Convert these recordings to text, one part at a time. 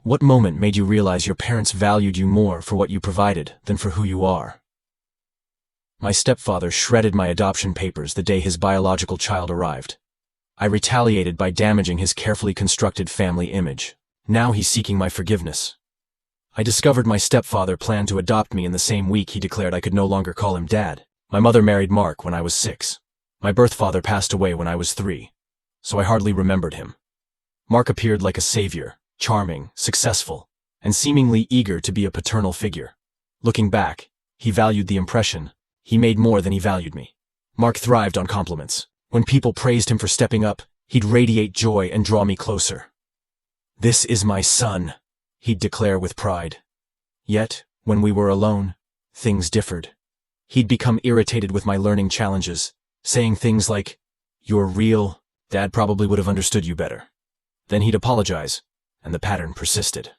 What moment made you realize your parents valued you more for what you provided than for who you are? My stepfather shredded my adoption papers the day his biological child arrived. I retaliated by damaging his carefully constructed family image. Now he's seeking my forgiveness. I discovered my stepfather planned to adopt me in the same week he declared I could no longer call him Dad. My mother married Mark when I was 6. My birth father passed away when I was 3, so I hardly remembered him. Mark appeared like a savior, charming, successful, and seemingly eager to be a paternal figure. Looking back, he valued the impression he made more than he valued me. Mark thrived on compliments. When people praised him for stepping up, he'd radiate joy and draw me closer. "This is my son," he'd declare with pride. Yet, when we were alone, things differed. He'd become irritated with my learning challenges, saying things like, "You're real, Dad probably would have understood you better." Then he'd apologize, and the pattern persisted.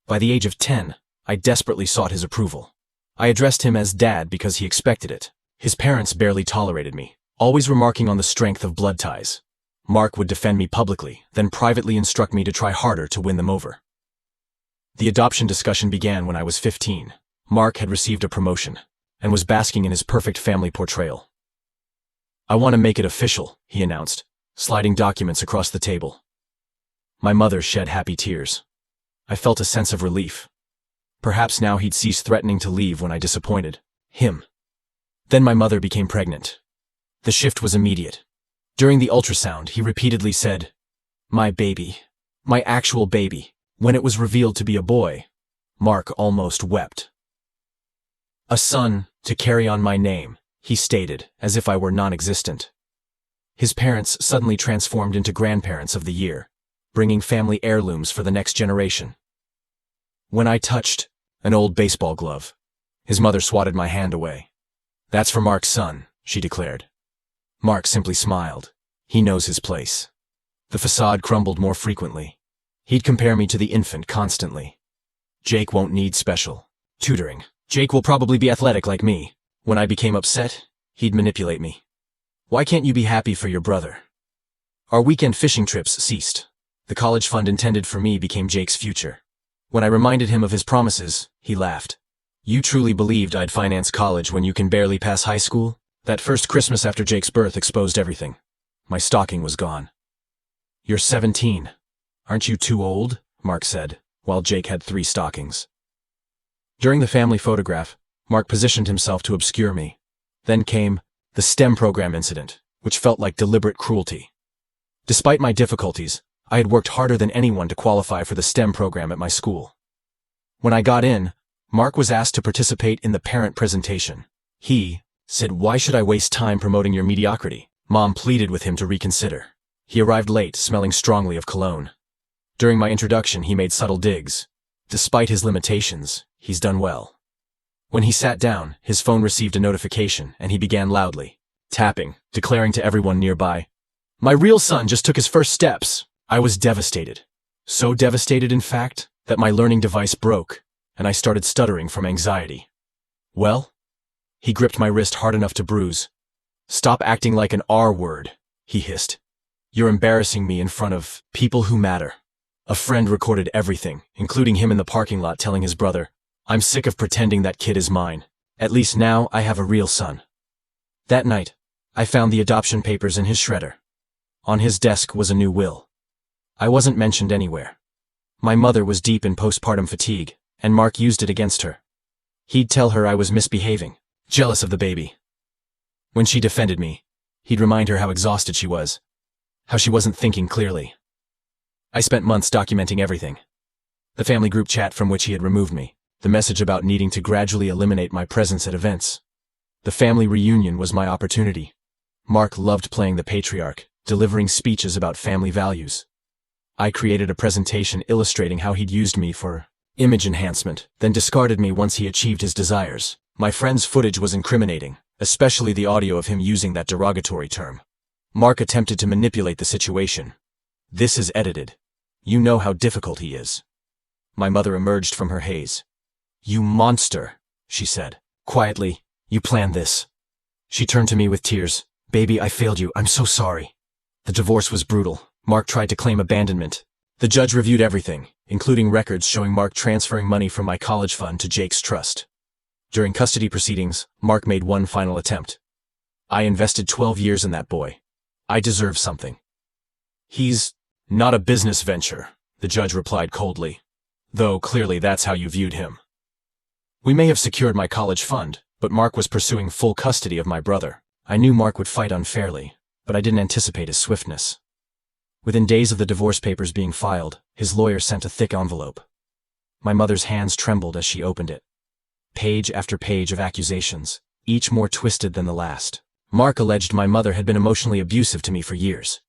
By the age of 10, I desperately sought his approval. I addressed him as Dad because he expected it. His parents barely tolerated me, always remarking on the strength of blood ties. Mark would defend me publicly, then privately instruct me to try harder to win them over. The adoption discussion began when I was 15. Mark had received a promotion, and was basking in his perfect family portrayal. "I want to make it official," he announced, sliding documents across the table. My mother shed happy tears. I felt a sense of relief. Perhaps now he'd cease threatening to leave when I disappointed him. Then my mother became pregnant. The shift was immediate. During the ultrasound, he repeatedly said, "My baby, my actual baby." When it was revealed to be a boy, Mark almost wept. "A son, to carry on my name," he stated, as if I were non-existent. His parents suddenly transformed into grandparents of the year, bringing family heirlooms for the next generation. When I touched an old baseball glove, his mother swatted my hand away. "That's for Mark's son," she declared. Mark simply smiled. He knows his place. The facade crumbled more frequently. He'd compare me to the infant constantly. "Jake won't need special tutoring. Jake will probably be athletic like me." When I became upset, he'd manipulate me. "Why can't you be happy for your brother?" Our weekend fishing trips ceased. The college fund intended for me became Jake's future. When I reminded him of his promises, he laughed. "You truly believed I'd finance college when you can barely pass high school?" That first Christmas after Jake's birth exposed everything. My stocking was gone. "You're 17. Aren't you too old?" Mark said, while Jake had 3 stockings. During the family photograph, Mark positioned himself to obscure me. Then came the STEM program incident, which felt like deliberate cruelty. Despite my difficulties, I had worked harder than anyone to qualify for the STEM program at my school. When I got in, Mark was asked to participate in the parent presentation. He said, "Why should I waste time promoting your mediocrity?" Mom pleaded with him to reconsider. He arrived late, smelling strongly of cologne. During my introduction, he made subtle digs. Despite his limitations, he's done well. When he sat down, his phone received a notification, and he began loudly tapping, declaring to everyone nearby, "My real son just took his first steps." I was devastated. So devastated, in fact, that my learning device broke, and I started stuttering from anxiety. "Well?" He gripped my wrist hard enough to bruise. "Stop acting like an R-word," he hissed. "You're embarrassing me in front of people who matter." A friend recorded everything, including him in the parking lot telling his brother, "I'm sick of pretending that kid is mine. At least now I have a real son." That night, I found the adoption papers in his shredder. On his desk was a new will. I wasn't mentioned anywhere. My mother was deep in postpartum fatigue, and Mark used it against her. He'd tell her I was misbehaving, jealous of the baby. When she defended me, he'd remind her how exhausted she was, how she wasn't thinking clearly. I spent months documenting everything. The family group chat from which he had removed me, the message about needing to gradually eliminate my presence at events. The family reunion was my opportunity. Mark loved playing the patriarch, delivering speeches about family values. I created a presentation illustrating how he'd used me for image enhancement, then discarded me once he achieved his desires. My friend's footage was incriminating, especially the audio of him using that derogatory term. Mark attempted to manipulate the situation. "This is edited. You know how difficult he is." My mother emerged from her haze. "You monster," she said. Quietly, "You planned this." She turned to me with tears. "Baby, I failed you. I'm so sorry." The divorce was brutal. Mark tried to claim abandonment. The judge reviewed everything, including records showing Mark transferring money from my college fund to Jake's trust. During custody proceedings, Mark made one final attempt. I invested 12 years in that boy. I deserve something. He's not a business venture, the judge replied coldly, though clearly that's how you viewed him. We may have secured my college fund, but Mark was pursuing full custody of my brother. I knew Mark would fight unfairly, but I didn't anticipate his swiftness. Within days of the divorce papers being filed, his lawyer sent a thick envelope. My mother's hands trembled as she opened it. Page after page of accusations, each more twisted than the last. Mark alleged my mother had been emotionally abusive to me for years.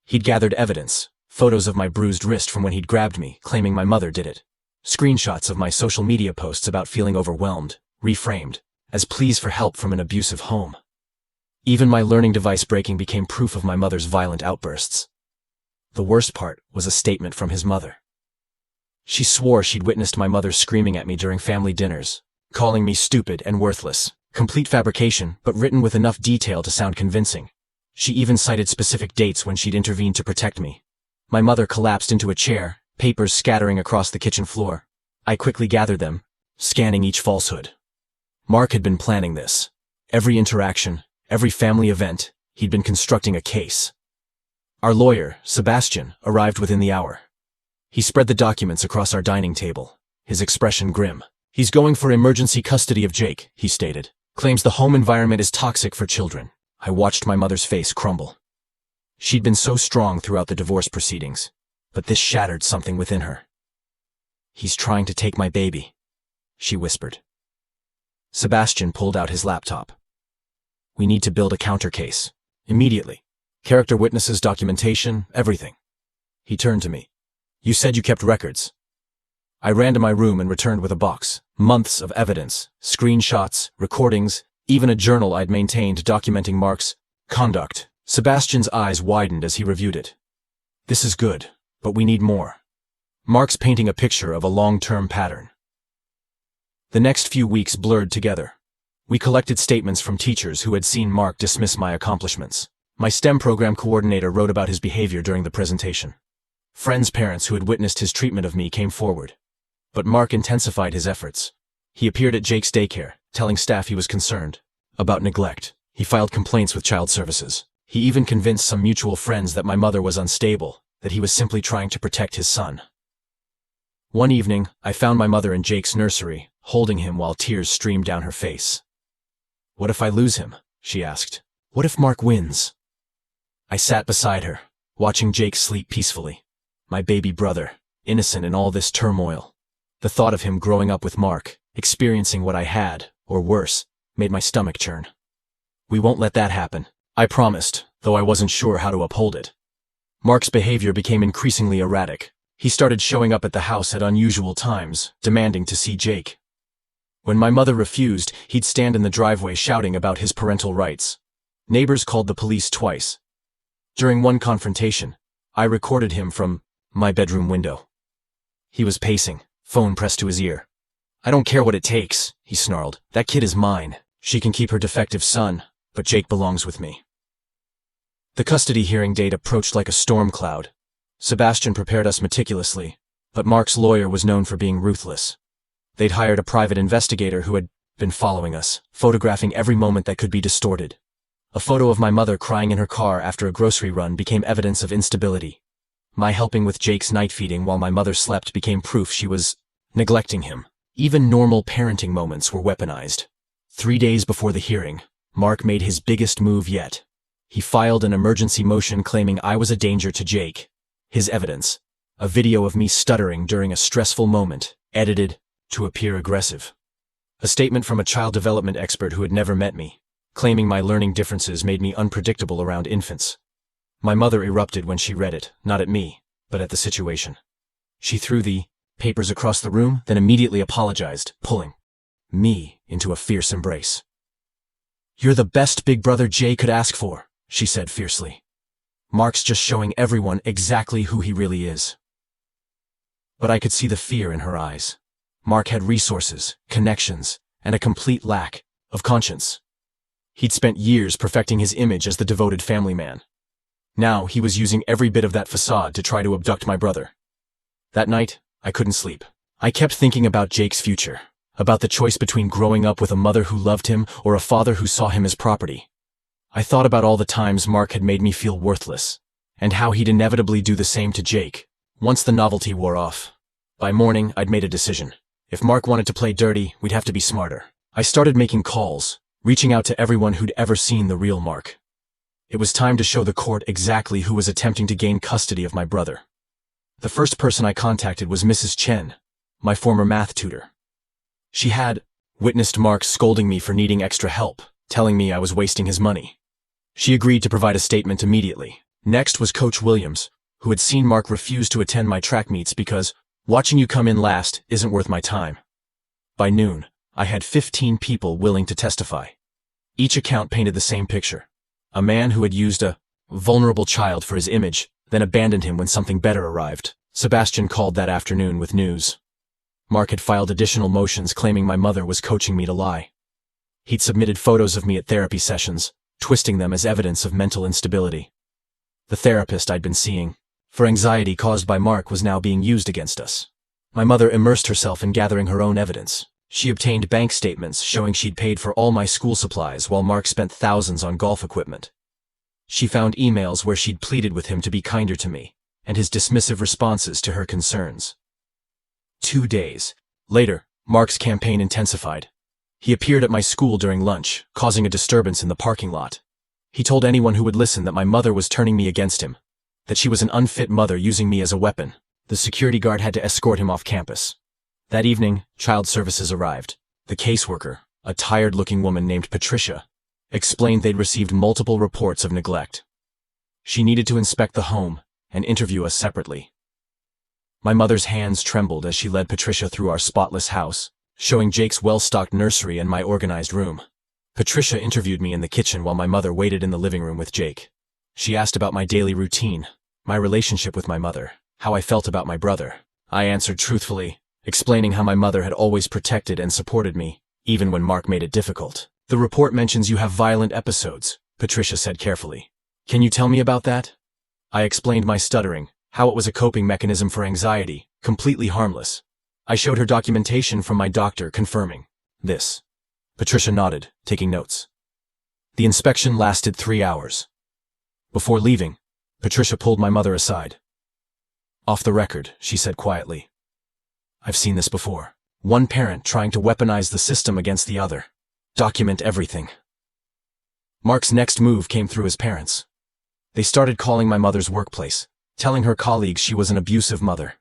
He'd gathered evidence, photos of my bruised wrist from when he'd grabbed me, claiming my mother did it. Screenshots of my social media posts about feeling overwhelmed, reframed as pleas for help from an abusive home. Even my learning device breaking became proof of my mother's violent outbursts. The worst part was a statement from his mother. She swore she'd witnessed my mother screaming at me during family dinners, calling me stupid and worthless. Complete fabrication, but written with enough detail to sound convincing. She even cited specific dates when she'd intervened to protect me. My mother collapsed into a chair, papers scattering across the kitchen floor. I quickly gathered them, scanning each falsehood. Mark had been planning this. Every interaction, every family event, he'd been constructing a case. Our lawyer, Sebastian, arrived within the hour. He spread the documents across our dining table, his expression grim. He's going for emergency custody of Jake, he stated. Claims the home environment is toxic for children. I watched my mother's face crumble. She'd been so strong throughout the divorce proceedings, but this shattered something within her. He's trying to take my baby, she whispered. Sebastian pulled out his laptop. We need to build a counter case. Immediately. Character witnesses, documentation, everything. He turned to me. You said you kept records. I ran to my room and returned with a box. Months of evidence, screenshots, recordings, even a journal I'd maintained documenting Mark's conduct. Sebastian's eyes widened as he reviewed it. This is good, but we need more. Mark's painting a picture of a long-term pattern. The next few weeks blurred together. We collected statements from teachers who had seen Mark dismiss my accomplishments. My STEM program coordinator wrote about his behavior during the presentation. Friends' parents who had witnessed his treatment of me came forward. But Mark intensified his efforts. He appeared at Jake's daycare, telling staff he was concerned about neglect. He filed complaints with child services. He even convinced some mutual friends that my mother was unstable, that he was simply trying to protect his son. One evening, I found my mother in Jake's nursery, holding him while tears streamed down her face. What if I lose him? She asked. What if Mark wins? I sat beside her, watching Jake sleep peacefully. My baby brother, innocent in all this turmoil. The thought of him growing up with Mark, experiencing what I had, or worse, made my stomach churn. We won't let that happen, I promised, though I wasn't sure how to uphold it. Mark's behavior became increasingly erratic. He started showing up at the house at unusual times, demanding to see Jake. When my mother refused, he'd stand in the driveway shouting about his parental rights. Neighbors called the police twice. During one confrontation, I recorded him from my bedroom window. He was pacing, phone pressed to his ear. I don't care what it takes, he snarled. That kid is mine. She can keep her defective son, but Jake belongs with me. The custody hearing date approached like a storm cloud. Sebastian prepared us meticulously, but Mark's lawyer was known for being ruthless. They'd hired a private investigator who had been following us, photographing every moment that could be distorted. A photo of my mother crying in her car after a grocery run became evidence of instability. My helping with Jake's night feeding while my mother slept became proof she was neglecting him. Even normal parenting moments were weaponized. 3 days before the hearing, Mark made his biggest move yet. He filed an emergency motion claiming I was a danger to Jake. His evidence, a video of me stuttering during a stressful moment, edited to appear aggressive. A statement from a child development expert who had never met me, claiming my learning differences made me unpredictable around infants. My mother erupted when she read it, not at me, but at the situation. She threw the papers across the room, then immediately apologized, pulling me into a fierce embrace. You're the best big brother Jay could ask for, she said fiercely. Mark's just showing everyone exactly who he really is. But I could see the fear in her eyes. Mark had resources, connections, and a complete lack of conscience. He'd spent years perfecting his image as the devoted family man. Now he was using every bit of that facade to try to abduct my brother. That night, I couldn't sleep. I kept thinking about Jake's future, about the choice between growing up with a mother who loved him or a father who saw him as property. I thought about all the times Mark had made me feel worthless, and how he'd inevitably do the same to Jake, once the novelty wore off. By morning, I'd made a decision. If Mark wanted to play dirty, we'd have to be smarter. I started making calls, reaching out to everyone who'd ever seen the real Mark. It was time to show the court exactly who was attempting to gain custody of my brother. The first person I contacted was Mrs. Chen, my former math tutor. She had witnessed Mark scolding me for needing extra help, telling me I was wasting his money. She agreed to provide a statement immediately. Next was Coach Williams, who had seen Mark refuse to attend my track meets because watching you come in last isn't worth my time. By noon, I had 15 people willing to testify. Each account painted the same picture. A man who had used a vulnerable child for his image, then abandoned him when something better arrived. Sebastian called that afternoon with news. Mark had filed additional motions claiming my mother was coaching me to lie. He'd submitted photos of me at therapy sessions, twisting them as evidence of mental instability. The therapist I'd been seeing for anxiety caused by Mark was now being used against us. My mother immersed herself in gathering her own evidence. She obtained bank statements showing she'd paid for all my school supplies while Mark spent thousands on golf equipment. She found emails where she'd pleaded with him to be kinder to me, and his dismissive responses to her concerns. 2 days later, Mark's campaign intensified. He appeared at my school during lunch, causing a disturbance in the parking lot. He told anyone who would listen that my mother was turning me against him, that she was an unfit mother using me as a weapon. The security guard had to escort him off campus. That evening, child services arrived. The caseworker, a tired-looking woman named Patricia, explained they'd received multiple reports of neglect. She needed to inspect the home and interview us separately. My mother's hands trembled as she led Patricia through our spotless house, showing Jake's well-stocked nursery and my organized room. Patricia interviewed me in the kitchen while my mother waited in the living room with Jake. She asked about my daily routine, my relationship with my mother, how I felt about my brother. I answered truthfully, explaining how my mother had always protected and supported me, even when Mark made it difficult. The report mentions you have violent episodes, Patricia said carefully. Can you tell me about that? I explained my stuttering, how it was a coping mechanism for anxiety, completely harmless. I showed her documentation from my doctor confirming this. Patricia nodded, taking notes. The inspection lasted 3 hours. Before leaving, Patricia pulled my mother aside. Off the record, she said quietly. I've seen this before. One parent trying to weaponize the system against the other. Document everything. Mark's next move came through his parents. They started calling my mother's workplace, telling her colleagues she was an abusive mother.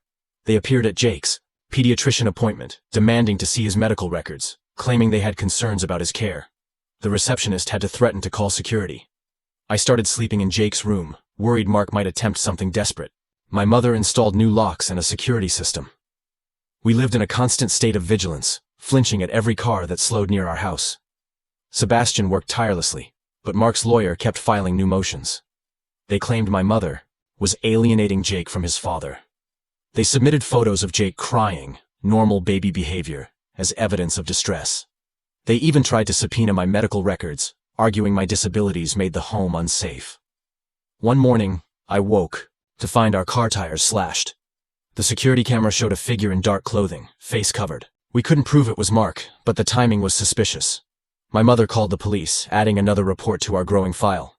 They appeared at Jake's pediatrician appointment, demanding to see his medical records, claiming they had concerns about his care. The receptionist had to threaten to call security. I started sleeping in Jake's room, worried Mark might attempt something desperate. My mother installed new locks and a security system. We lived in a constant state of vigilance, flinching at every car that slowed near our house. Sebastian worked tirelessly, but Mark's lawyer kept filing new motions. They claimed my mother was alienating Jake from his father. They submitted photos of Jake crying, normal baby behavior, as evidence of distress. They even tried to subpoena my medical records, arguing my disabilities made the home unsafe. One morning, I woke to find our car tires slashed. The security camera showed a figure in dark clothing, face covered. We couldn't prove it was Mark, but the timing was suspicious. My mother called the police, adding another report to our growing file.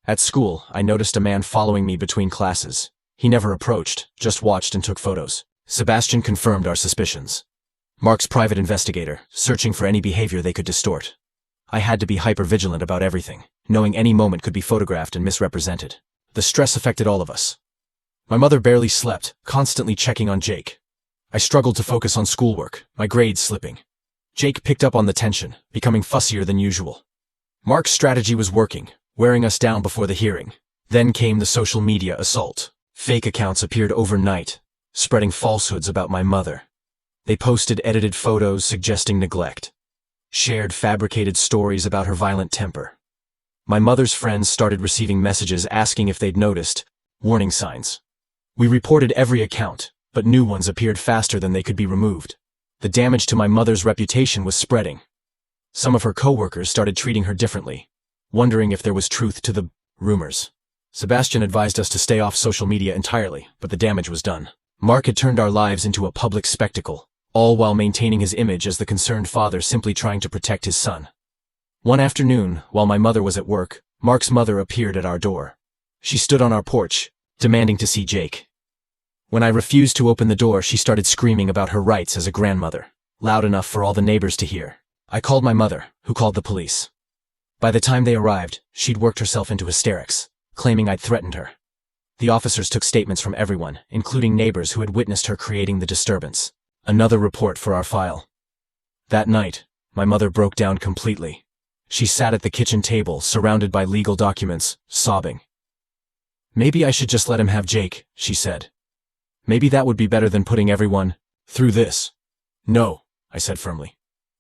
At school, I noticed a man following me between classes. He never approached, just watched and took photos. Sebastian confirmed our suspicions. Mark's private investigator, searching for any behavior they could distort. I had to be hyper-vigilant about everything, knowing any moment could be photographed and misrepresented. The stress affected all of us. My mother barely slept, constantly checking on Jake. I struggled to focus on schoolwork, my grades slipping. Jake picked up on the tension, becoming fussier than usual. Mark's strategy was working, wearing us down before the hearing. Then came the social media assault. Fake accounts appeared overnight, spreading falsehoods about my mother. They posted edited photos suggesting neglect, shared fabricated stories about her violent temper. My mother's friends started receiving messages asking if they'd noticed warning signs. We reported every account, but new ones appeared faster than they could be removed. The damage to my mother's reputation was spreading. Some of her coworkers started treating her differently, wondering if there was truth to the rumors. Sebastian advised us to stay off social media entirely, but the damage was done. Mark had turned our lives into a public spectacle, all while maintaining his image as the concerned father simply trying to protect his son. One afternoon, while my mother was at work, Mark's mother appeared at our door. She stood on our porch, demanding to see Jake. When I refused to open the door, she started screaming about her rights as a grandmother, loud enough for all the neighbors to hear. I called my mother, who called the police. By the time they arrived, she'd worked herself into hysterics, claiming I'd threatened her. The officers took statements from everyone, including neighbors who had witnessed her creating the disturbance. Another report for our file. That night, my mother broke down completely. She sat at the kitchen table, surrounded by legal documents, sobbing. "Maybe I should just let him have Jake," she said. "Maybe that would be better than putting everyone through this." "No," I said firmly.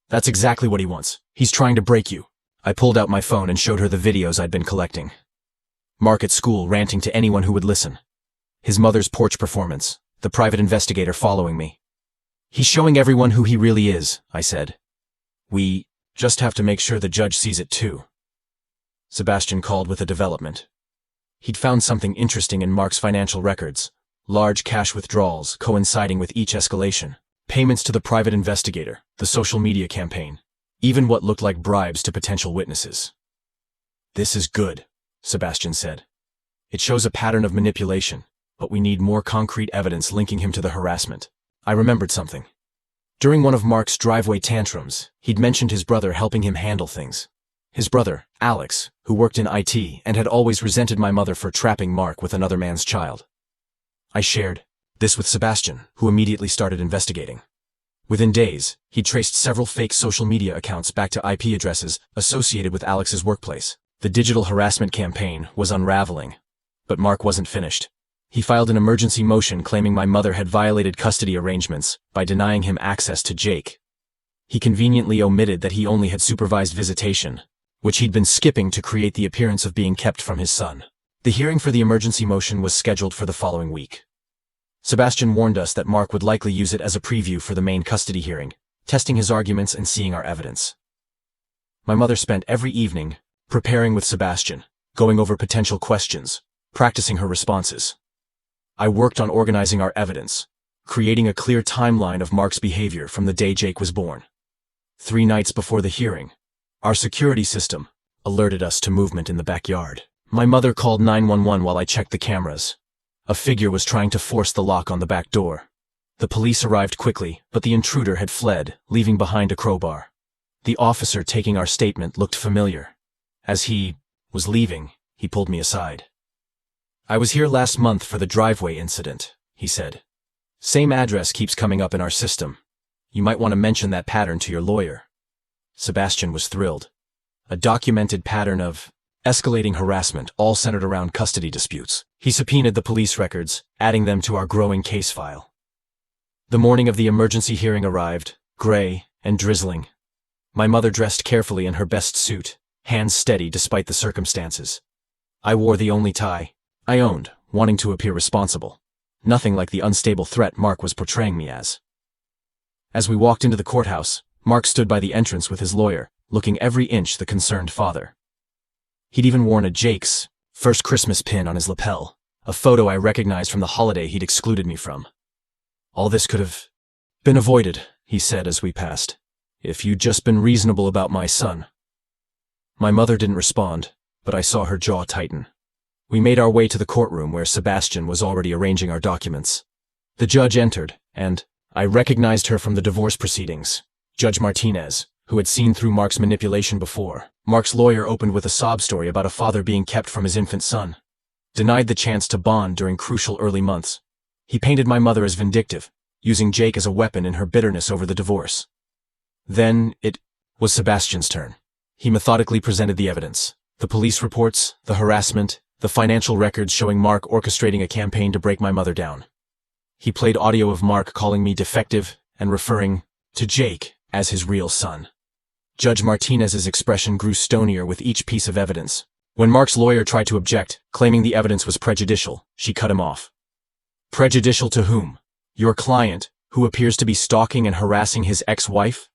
"That's exactly what he wants. He's trying to break you." I pulled out my phone and showed her the videos I'd been collecting. Mark at school ranting to anyone who would listen. His mother's porch performance, the private investigator following me. "He's showing everyone who he really is," I said. "We just have to make sure the judge sees it too." Sebastian called with a development. He'd found something interesting in Mark's financial records. Large cash withdrawals coinciding with each escalation. Payments to the private investigator, the social media campaign. Even what looked like bribes to potential witnesses. "This is good," Sebastian said. "It shows a pattern of manipulation, but we need more concrete evidence linking him to the harassment." I remembered something. During one of Mark's driveway tantrums, he'd mentioned his brother helping him handle things. His brother, Alex, who worked in IT and had always resented my mother for trapping Mark with another man's child. I shared this with Sebastian, who immediately started investigating. Within days, he'd traced several fake social media accounts back to IP addresses associated with Alex's workplace. The digital harassment campaign was unraveling. But Mark wasn't finished. He filed an emergency motion claiming my mother had violated custody arrangements by denying him access to Jake. He conveniently omitted that he only had supervised visitation, which he'd been skipping to create the appearance of being kept from his son. The hearing for the emergency motion was scheduled for the following week. Sebastian warned us that Mark would likely use it as a preview for the main custody hearing, testing his arguments and seeing our evidence. My mother spent every evening preparing with Sebastian, going over potential questions, practicing her responses. I worked on organizing our evidence, creating a clear timeline of Mark's behavior from the day Jake was born. 3 nights before the hearing, our security system alerted us to movement in the backyard. My mother called 911 while I checked the cameras. A figure was trying to force the lock on the back door. The police arrived quickly, but the intruder had fled, leaving behind a crowbar. The officer taking our statement looked familiar. As he was leaving, he pulled me aside. "I was here last month for the driveway incident," he said. "Same address keeps coming up in our system. You might want to mention that pattern to your lawyer." Sebastian was thrilled. A documented pattern of escalating harassment, all centered around custody disputes. He subpoenaed the police records, adding them to our growing case file. The morning of the emergency hearing arrived, gray and drizzling. My mother dressed carefully in her best suit, hands steady despite the circumstances. I wore the only tie I owned, wanting to appear responsible. Nothing like the unstable threat Mark was portraying me as. As we walked into the courthouse, Mark stood by the entrance with his lawyer, looking every inch the concerned father. He'd even worn a Jake's first Christmas pin on his lapel, a photo I recognized from the holiday he'd excluded me from. "All this could have been avoided," he said as we passed, "if you'd just been reasonable about my son." My mother didn't respond, but I saw her jaw tighten. We made our way to the courtroom where Sebastian was already arranging our documents. The judge entered, and I recognized her from the divorce proceedings, Judge Martinez, who had seen through Mark's manipulation before. Mark's lawyer opened with a sob story about a father being kept from his infant son, denied the chance to bond during crucial early months. He painted my mother as vindictive, using Jake as a weapon in her bitterness over the divorce. Then it was Sebastian's turn. He methodically presented the evidence, the police reports, the harassment, the financial records showing Mark orchestrating a campaign to break my mother down. He played audio of Mark calling me defective and referring to Jake as his real son. Judge Martinez's expression grew stonier with each piece of evidence. When Mark's lawyer tried to object, claiming the evidence was prejudicial, she cut him off. "Prejudicial to whom? Your client, who appears to be stalking and harassing his ex-wife?"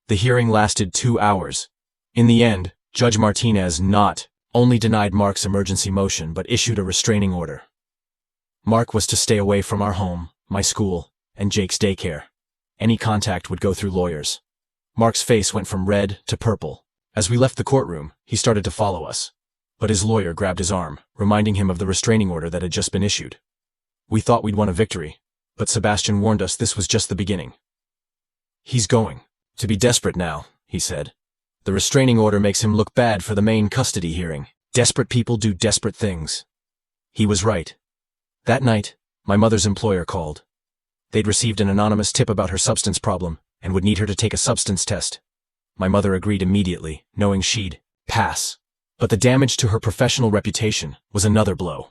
The hearing lasted 2 hours. In the end, Judge Martinez not only denied Mark's emergency motion but issued a restraining order. Mark was to stay away from our home, my school, and Jake's daycare. Any contact would go through lawyers. Mark's face went from red to purple. As we left the courtroom, he started to follow us. But his lawyer grabbed his arm, reminding him of the restraining order that had just been issued. We thought we'd won a victory, but Sebastian warned us this was just the beginning. "He's going to be desperate now," he said. "The restraining order makes him look bad for the main custody hearing. Desperate people do desperate things." He was right. That night, my mother's employer called. They'd received an anonymous tip about her substance problem and would need her to take a substance test. My mother agreed immediately, knowing she'd pass. But the damage to her professional reputation was another blow.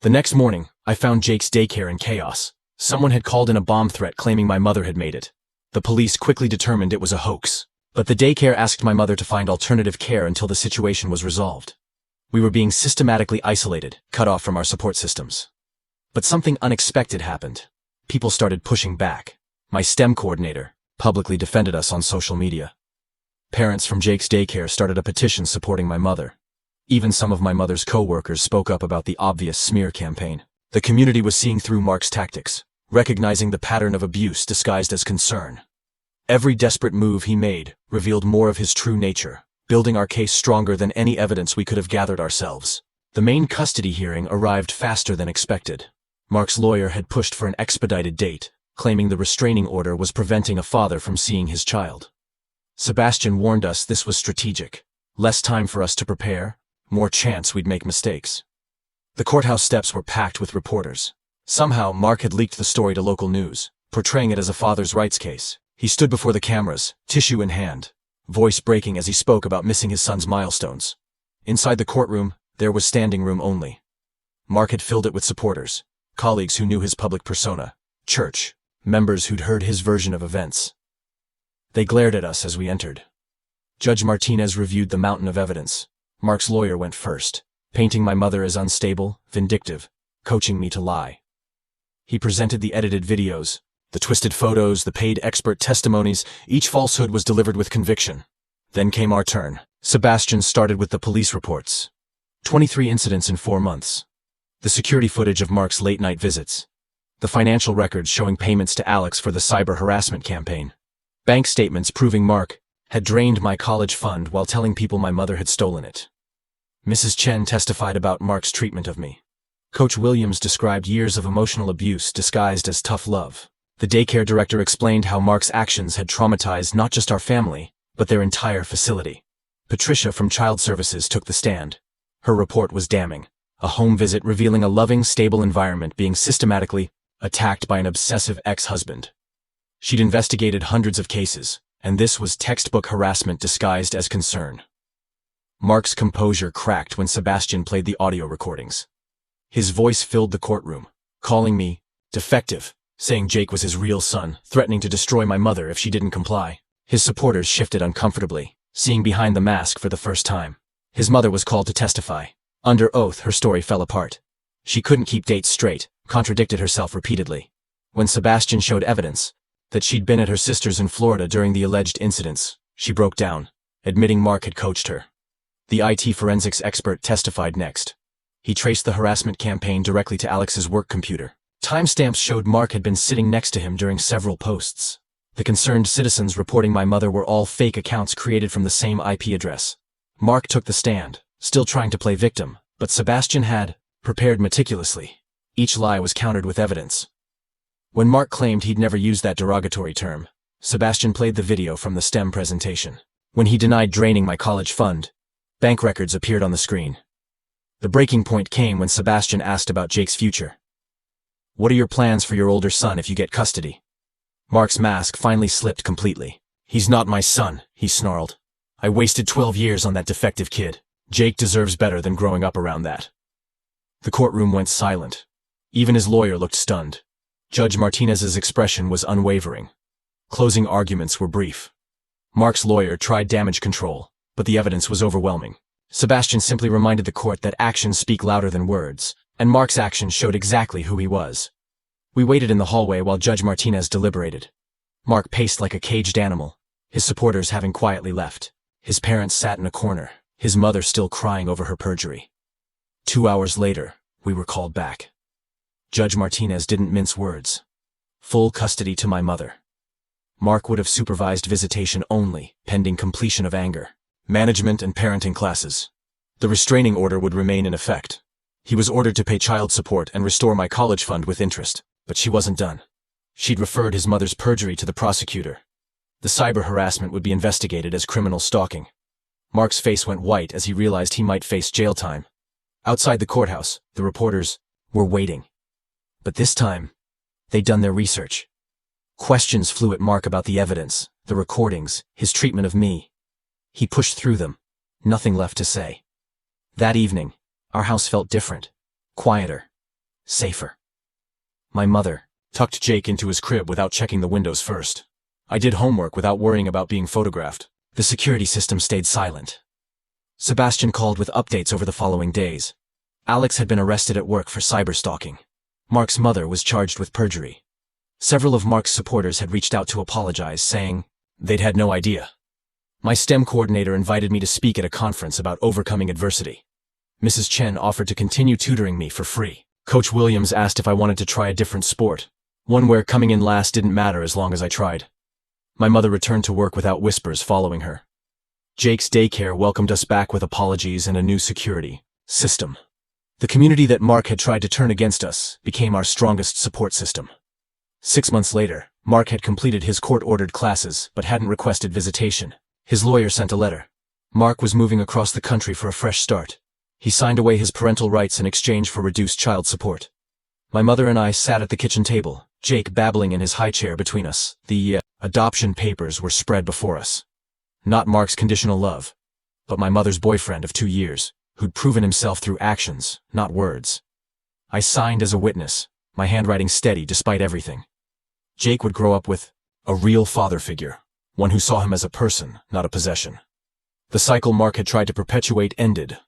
The next morning, I found Jake's daycare in chaos. Someone had called in a bomb threat claiming my mother had made it. The police quickly determined it was a hoax, but the daycare asked my mother to find alternative care until the situation was resolved. We were being systematically isolated, cut off from our support systems. But something unexpected happened. People started pushing back. My STEM coordinator publicly defended us on social media. Parents from Jake's daycare started a petition supporting my mother. Even some of my mother's co-workers spoke up about the obvious smear campaign. The community was seeing through Mark's tactics, recognizing the pattern of abuse disguised as concern. Every desperate move he made revealed more of his true nature, building our case stronger than any evidence we could have gathered ourselves. The main custody hearing arrived faster than expected. Mark's lawyer had pushed for an expedited date, claiming the restraining order was preventing a father from seeing his child. Sebastian warned us this was strategic. Less time for us to prepare, more chance we'd make mistakes. The courthouse steps were packed with reporters. Somehow, Mark had leaked the story to local news, portraying it as a father's rights case. He stood before the cameras, tissue in hand, voice breaking as he spoke about missing his son's milestones. Inside the courtroom, there was standing room only. Mark had filled it with supporters, colleagues who knew his public persona, church, members who'd heard his version of events. They glared at us as we entered. Judge Martinez reviewed the mountain of evidence. Mark's lawyer went first, painting my mother as unstable, vindictive, coaching me to lie. He presented the edited videos, the twisted photos, the paid expert testimonies. Each falsehood was delivered with conviction. Then came our turn. Sebastian started with the police reports. 23 incidents in 4 months. The security footage of Mark's late-night visits. The financial records showing payments to Alex for the cyber harassment campaign. Bank statements proving Mark had drained my college fund while telling people my mother had stolen it. Mrs. Chen testified about Mark's treatment of me. Coach Williams described years of emotional abuse disguised as tough love. The daycare director explained how Mark's actions had traumatized not just our family, but their entire facility. Patricia from Child Services took the stand. Her report was damning. A home visit revealing a loving, stable environment being systematically attacked by an obsessive ex-husband. She'd investigated hundreds of cases, and this was textbook harassment disguised as concern. Mark's composure cracked when Sebastian played the audio recordings. His voice filled the courtroom, calling me defective, saying Jake was his real son, threatening to destroy my mother if she didn't comply. His supporters shifted uncomfortably, seeing behind the mask for the first time. His mother was called to testify. Under oath, her story fell apart. She couldn't keep dates straight, contradicted herself repeatedly. When Sebastian showed evidence that she'd been at her sister's in Florida during the alleged incidents, she broke down, admitting Mark had coached her. The IT forensics expert testified next. He traced the harassment campaign directly to Alex's work computer. Timestamps showed Mark had been sitting next to him during several posts. The concerned citizens reporting my mother were all fake accounts created from the same IP address. Mark took the stand, still trying to play victim, but Sebastian had prepared meticulously. Each lie was countered with evidence. When Mark claimed he'd never used that derogatory term, Sebastian played the video from the STEM presentation. When he denied draining my college fund, bank records appeared on the screen. The breaking point came when Sebastian asked about Jake's future. "What are your plans for your older son if you get custody?" Mark's mask finally slipped completely. "He's not my son," he snarled. "I wasted 12 years on that defective kid. Jake deserves better than growing up around that." The courtroom went silent. Even his lawyer looked stunned. Judge Martinez's expression was unwavering. Closing arguments were brief. Mark's lawyer tried damage control, but the evidence was overwhelming. Sebastian simply reminded the court that actions speak louder than words, and Mark's actions showed exactly who he was. We waited in the hallway while Judge Martinez deliberated. Mark paced like a caged animal, his supporters having quietly left. His parents sat in a corner, his mother still crying over her perjury. 2 hours later, we were called back. Judge Martinez didn't mince words. Full custody to my mother. Mark would have supervised visitation only, pending completion of anger management and parenting classes. The restraining order would remain in effect. He was ordered to pay child support and restore my college fund with interest, but she wasn't done. She'd referred his mother's perjury to the prosecutor. The cyber harassment would be investigated as criminal stalking. Mark's face went white as he realized he might face jail time. Outside the courthouse, the reporters were waiting. But this time, they'd done their research. Questions flew at Mark about the evidence, the recordings, his treatment of me. He pushed through them. Nothing left to say. That evening, our house felt different, quieter, safer. My mother tucked Jake into his crib without checking the windows first. I did homework without worrying about being photographed. The security system stayed silent. Sebastian called with updates over the following days. Alex had been arrested at work for cyberstalking. Mark's mother was charged with perjury. Several of Mark's supporters had reached out to apologize, saying they'd had no idea. My STEM coordinator invited me to speak at a conference about overcoming adversity. Mrs. Chen offered to continue tutoring me for free. Coach Williams asked if I wanted to try a different sport, one where coming in last didn't matter as long as I tried. My mother returned to work without whispers following her. Jake's daycare welcomed us back with apologies and a new security system. The community that Mark had tried to turn against us became our strongest support system. 6 months later, Mark had completed his court-ordered classes but hadn't requested visitation. His lawyer sent a letter. Mark was moving across the country for a fresh start. He signed away his parental rights in exchange for reduced child support. My mother and I sat at the kitchen table, Jake babbling in his high chair between us. The adoption papers were spread before us. Not Mark's conditional love, but my mother's boyfriend of 2 years, who'd proven himself through actions, not words. I signed as a witness, my handwriting steady despite everything. Jake would grow up with a real father figure, one who saw him as a person, not a possession. The cycle Mark had tried to perpetuate ended